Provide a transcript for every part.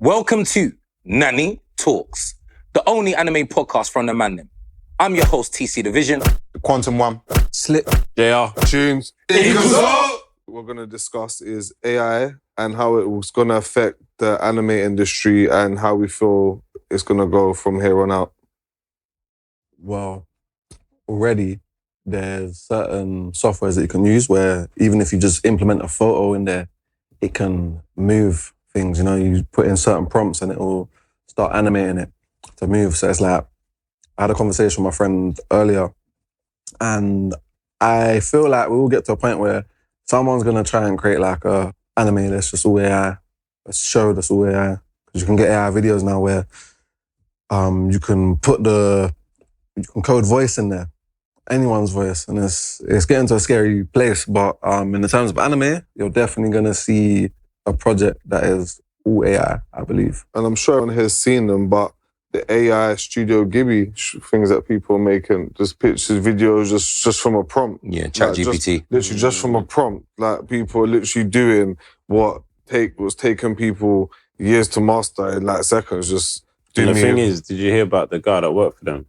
Welcome to Nani Talks, the only anime podcast from the man them. I'm your host, TC Division. The Quantum One. Slip. JR. Tunes. What we're going to discuss is AI and how it was going to affect the anime industry and how we feel it's going to go from here on out. Well, already there's certain softwares that you can use where even if you just implement a photo in there, it can move things. You know, you put in certain prompts and it will start animating it to move. So it's like, I had a conversation with my friend earlier and I feel like we will get to a point where someone's going to try and create like a anime that's just all AI, a show that's all AI. Because you can get AI videos now where you can code voice in there, anyone's voice, and it's getting to a scary place. But in the terms of anime, you're definitely going to see a project that is all AI, I believe. And I'm sure everyone has seen them, but the AI Studio Ghibli things that people are making, just pictures, videos, just from a prompt. Yeah, ChatGPT. Literally just from a prompt. Like people are literally doing what was taking people years to master in like seconds. Just And the thing is, did you hear about the guy that worked for them?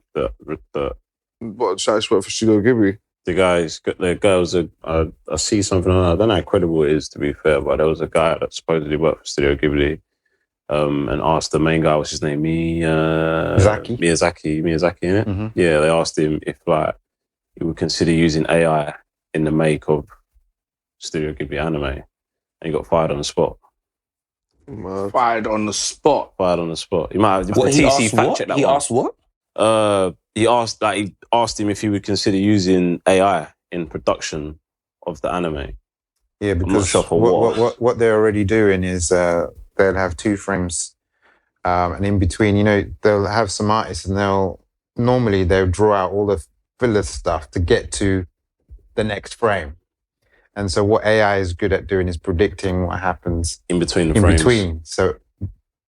What, should I just work for Studio Ghibli? The guy was I see something on. I don't know how credible it is, to be fair, but there was a guy that supposedly worked for Studio Ghibli, and asked the main guy, what's his name, Miyazaki, innit? Mm-hmm. Yeah, they asked him if like he would consider using AI in the make of Studio Ghibli anime, and he got fired on the spot. Fired on the spot. You might have What, the TC fact check that He one. asked what? He asked him if he would consider using AI in production of the anime. Yeah, I'm not because sure for what they're already doing is they'll have two frames, and in between, you know, they'll have some artists and they'll draw out all the filler stuff to get to the next frame. And so what AI is good at doing is predicting what happens in between the frames. So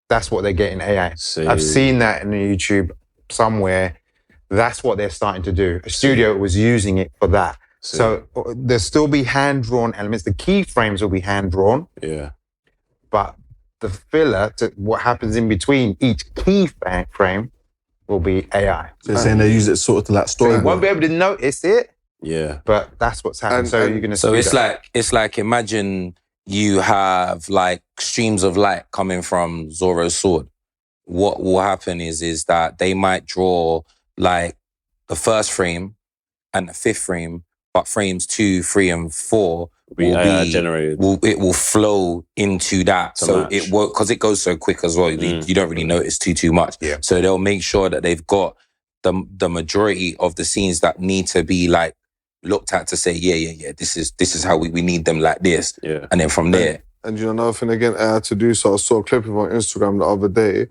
that's what they get in AI. See. I've seen that in YouTube somewhere. That's what they're starting to do. A studio was using it for that. See. So there'll still be hand-drawn elements. The keyframes will be hand-drawn. Yeah. But the filler, to what happens in between each key frame, will be AI. So you're saying they use it sort of to like So you storyboard. won't be able to notice it, Yeah. but that's what's happening. So you're going to So it's like imagine you have like streams of light coming from Zoro's sword. What will happen is that they might draw like the first frame and the fifth frame, but frames 2, 3, and 4 will AI be generated. It will flow into that. To So match. it won't, because it goes so quick as well. You don't really notice too much. Yeah. So they'll make sure that they've got the majority of the scenes that need to be like looked at to say, yeah, this is how we need them like this. Yeah. And then from there. And you know, another thing again, AI to do, so I saw a clip of on Instagram the other day,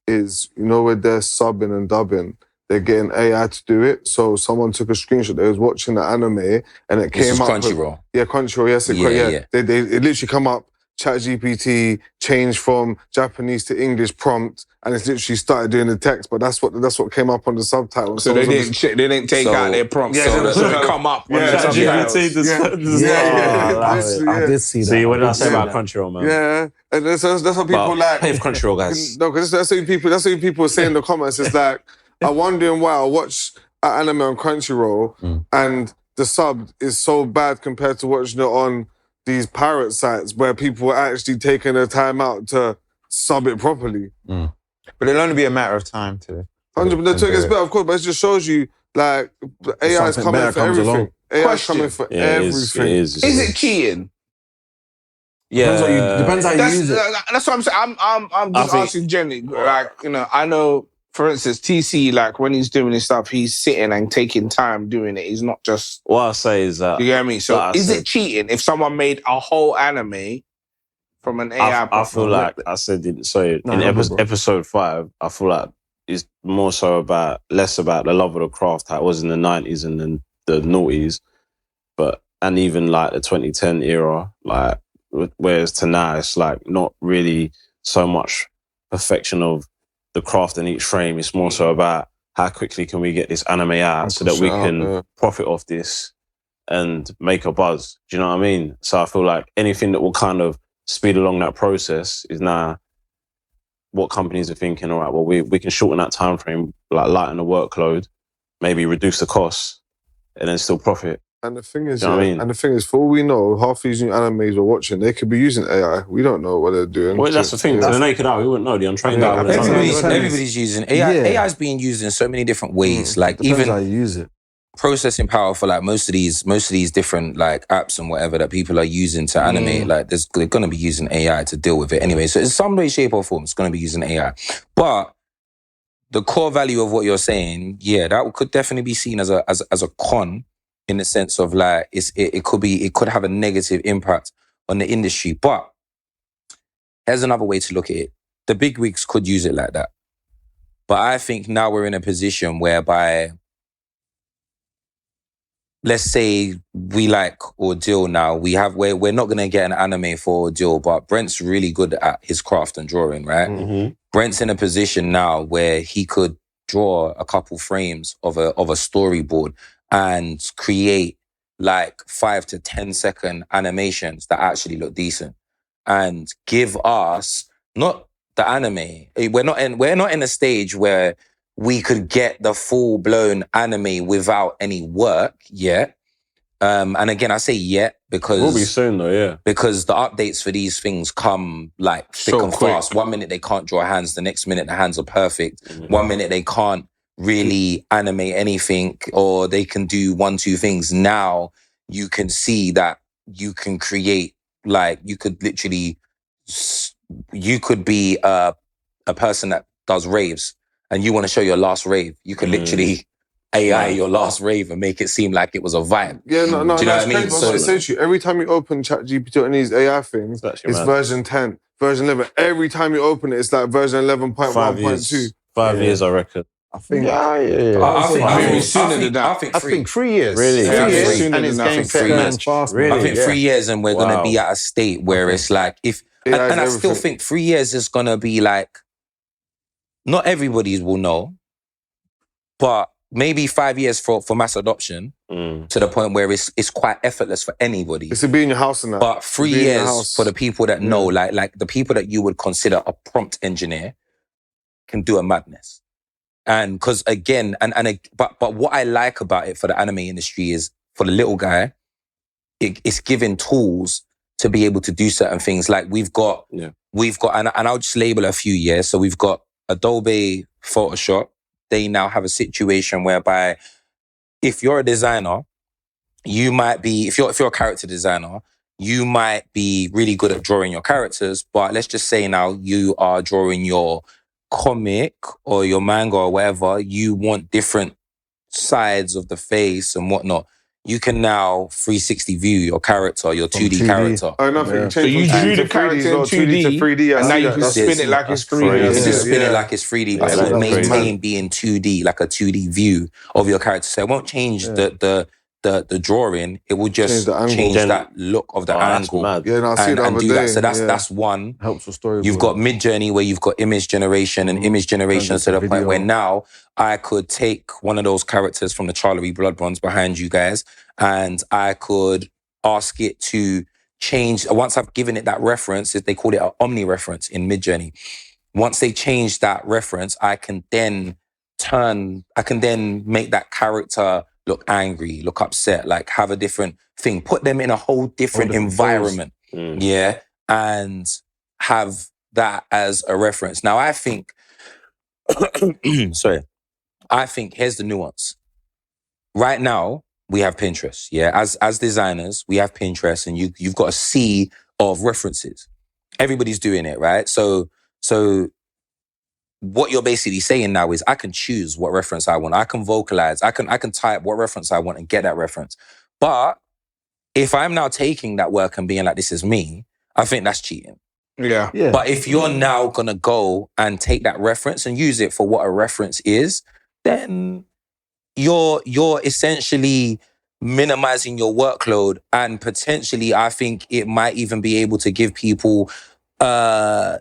is, you know, where they're subbing and dubbing, they're getting AI to do it. So someone took a screenshot, they was watching the anime, and it This came is up. Crunchyroll. Yeah, Crunchyroll, yes. Yeah. They it literally come up, ChatGPT changed from Japanese to English prompt, and it's literally started doing the text, but that's what came up on the subtitle. So they didn't take out their prompts. Yeah, so they come up on the subtitles. I did see that. See, what did I say Yeah. about Crunchyroll, man? Yeah, and that's what people like. Pay for Crunchyroll, guys. No, because that's what people say in the comments. It's like, I'm wondering why I watch an anime on Crunchyroll and the sub is so bad compared to watching it on these pirate sites where people are actually taking their time out to sub it properly. But it'll only be a matter of time to... 100%. The trick is better, of course, but it just shows you, like, the AI is Something coming better for comes everything. along. AI is coming for Yeah, everything. it is. Is it cheating? Yeah. Depends how you use it. That's what I'm saying. I'm just asking generally. Like, you know, I know, for instance, TC, like when he's doing his stuff, he's sitting and taking time doing it. He's not just... What I say is that... You get what I mean? So like I is said- it cheating if someone made a whole anime from an AI I feel like I said in episode 5, I feel like it's more so less about the love of the craft, how it was in the 90s and then the noughties, and even like the 2010 era, like whereas to now it's like not really so much perfection of the craft in each frame. It's more so about how quickly can we get this anime out so that we can profit off this and make a buzz. Do you know what I mean? So I feel like anything that will kind of speed along that process is now what companies are thinking, all right, well, we can shorten that time frame, like lighten the workload, maybe reduce the costs, and then still profit. And the thing is, you know what I mean? And the thing is, for all we know, half these new animes we're watching, they could be using AI. We don't know what they're doing. Well, that's the thing. To the naked eye, we wouldn't know. The untrained eye wouldn't know. Everybody's using AI. AI is being used in so many different ways. Like even how you use it. Processing power for like most of these different like apps and whatever that people are using to animate. Like they're going to be using AI to deal with it anyway. So in some way, shape, or form, it's going to be using AI. But the core value of what you're saying, that could definitely be seen as a con. In the sense of like, it could have a negative impact on the industry. But there's another way to look at it. The big wigs could use it like that. But I think now we're in a position whereby, let's say we like Ordeal now. We're not going to get an anime for Ordeal, but Brent's really good at his craft and drawing, right? Mm-hmm. Brent's in a position now where he could draw a couple frames of a storyboard and create like 5 to 10 second animations that actually look decent and give us not the anime. We're not in a stage where we could get the full blown anime without any work yet. And again, I say yet because we'll be soon though, yeah. Because the updates for these things come like thick and fast. 1 minute they can't draw hands, the next minute the hands are perfect. 1 minute they can't really animate anything, or they can do 1-2 things. Now you can see that you can create, like you could be a person that does raves and you want to show your last rave. You can literally AI your last rave and make it seem like it was a vibe. Yeah, no, do you know that's what I mean? So essentially, every time you open ChatGPT on these AI things, it's version 10, version 11. Every time you open it, it's like version 11.1.2. 5 years, I reckon. I think. I think 3 years. Really? Yeah, 3 years. And it's getting fast. Really? I think 3 years and we're going to be at a state where it's like, and I still think 3 years is going to be like, not everybody will know, but maybe 5 years for mass adoption to the point where it's quite effortless for anybody. It's to be in your house and that. But 3 years for the people that know, like the people that you would consider a prompt engineer can do a madness. And because again, but what I like about it for the anime industry is for the little guy, it's giving tools to be able to do certain things. Like we've got, and I'll just label a few years. So we've got Adobe Photoshop. They now have a situation whereby if you're a designer, you might be, if you're a character designer, you might be really good at drawing your characters. But let's just say now you are drawing your comic or your manga or whatever, you want different sides of the face and whatnot. You can now 360 view your character, your 2D character. Oh, no, So you drew the character in 2D to 3D, and now you can spin it like it's 3D. You can just spin it like it's 3D, but it will maintain being 2D, like a 2D view of your character. So it won't change the drawing. It will just change that look of the angle. Yeah, no, I see and do that. So that's one. Helps with story. You've got Midjourney where you've got image generation and image generation to the point where now I could take one of those characters from the Charlie Blood Bonds behind you guys and I could ask it to change. Once I've given it that reference, they call it an omni reference in Midjourney. Once they change that reference, I can then make that character look angry, look upset, like have a different thing, put them in a whole different environment. And have that as a reference. Now, I think, here's the nuance. Right now, we have Pinterest, As designers, we have Pinterest and you've got a sea of references. Everybody's doing it, right? So what you're basically saying now is I can choose what reference I want. I can vocalize. I can type what reference I want and get that reference. But if I'm now taking that work and being like, this is me, I think that's cheating. Yeah. But if you're now going to go and take that reference and use it for what a reference is, then you're essentially minimizing your workload and potentially I think it might even be able to give people, as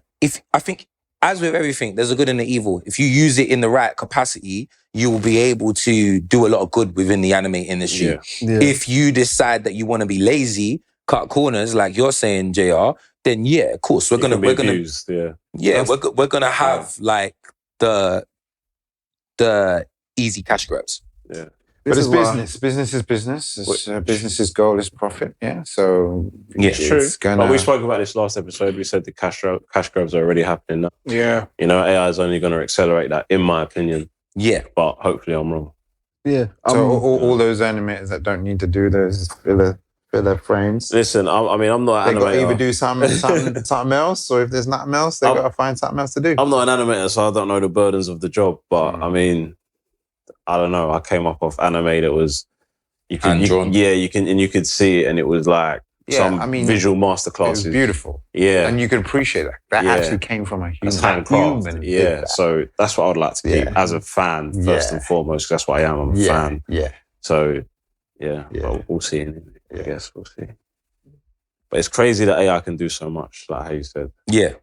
with everything, there's a good and the evil. If you use it in the right capacity, you will be able to do a lot of good within the anime industry. If you decide that you want to be lazy, cut corners, like you're saying, JR, then yeah, of course we're gonna abused, we're gonna have like the easy cash grabs. Yeah. But it's business. Business is business. Business's goal is profit. Yeah. So it's true. But we spoke about this last episode. We said the cash grabs are already happening now. Yeah. You know, AI is only going to accelerate that, in my opinion. Yeah. But hopefully I'm wrong. Yeah. So all those animators that don't need to do those filler frames. Listen, I'm not an animator. They got to either do something else, or if there's nothing else, they got to find something else to do. I'm not an animator, so I don't know the burdens of the job. But I mean, I don't know. I came up off anime that was hand-drawn. You could see it, and it was like visual masterclass. It was beautiful. Yeah, and you can appreciate that. That actually came from a human. Yeah, so that's what I'd like to keep as a fan first and foremost. That's what I am. I'm a fan. Yeah. So but we'll see. I guess we'll see. But it's crazy that AI can do so much, like how you said. Yeah.